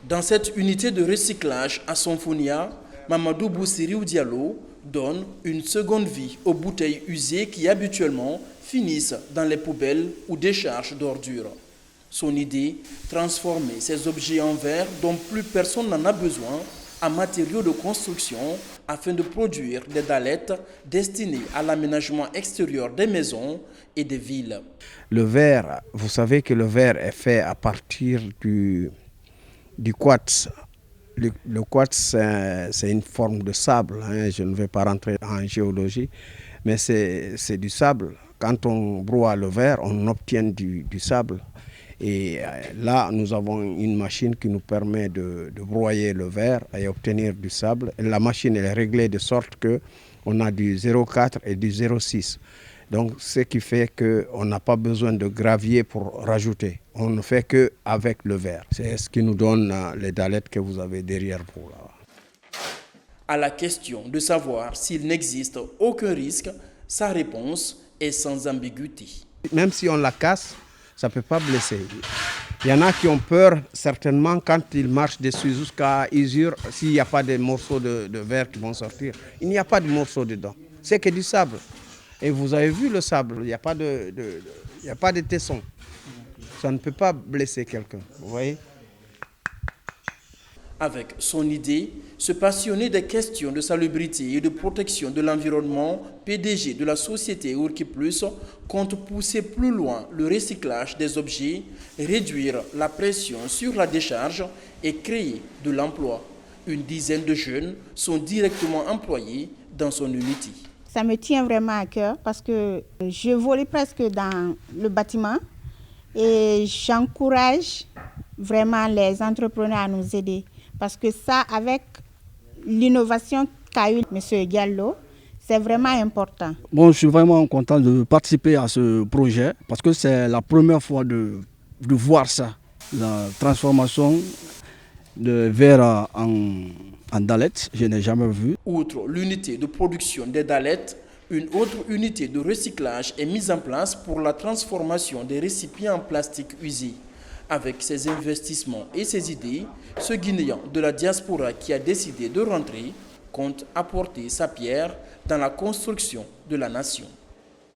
Dans cette unité de recyclage à Sonfonia, Mamadou Boussiriou Diallo donne une seconde vie aux bouteilles usées qui habituellement finissent dans les poubelles ou décharges d'ordures. Son idée, transformer ces objets en verre dont plus personne n'en a besoin en matériaux de construction afin de produire des dallettes destinées à l'aménagement extérieur des maisons et des villes. Le verre, vous savez que le verre est fait à partir du quartz. Le quartz, c'est une forme de sable, hein. Je ne vais pas rentrer en géologie, mais c'est du sable. Quand on broie le verre, on obtient du sable. Et là, nous avons une machine qui nous permet de broyer le verre et obtenir du sable. Et la machine est réglée de sorte qu'on a du 0,4 et du 0,6. Donc, ce qui fait qu'on n'a pas besoin de gravier pour rajouter. On ne fait qu'avec le verre. C'est ce qui nous donne les dallettes que vous avez derrière vous. Là. À la question de savoir s'il n'existe aucun risque, sa réponse est sans ambiguïté. Même si on la casse, ça ne peut pas blesser. Il y en a qui ont peur, certainement, quand ils marchent dessus jusqu'à usure, s'il n'y a pas de morceaux de verre qui vont sortir. Il n'y a pas de morceaux dedans. C'est que du sable. Et vous avez vu le sable, il n'y a pas de tesson. Ça ne peut pas blesser quelqu'un, vous voyez. Avec son idée, ce passionné des questions de salubrité et de protection de l'environnement, PDG de la société Urki Plus, compte pousser plus loin le recyclage des objets, réduire la pression sur la décharge et créer de l'emploi. Une dizaine de jeunes sont directement employés dans son unité. Ça me tient vraiment à cœur parce que je vole presque dans le bâtiment et j'encourage vraiment les entrepreneurs à nous aider. Parce que ça, avec l'innovation qu'a eu M. Diallo, c'est vraiment important. Bon, je suis vraiment content de participer à ce projet parce que c'est la première fois de voir ça, la transformation de verre en dallettes, je n'ai jamais vu. Outre l'unité de production des dallettes, une autre unité de recyclage est mise en place pour la transformation des récipients en plastique usés. Avec ses investissements et ses idées, ce Guinéen de la diaspora qui a décidé de rentrer compte apporter sa pierre dans la construction de la nation.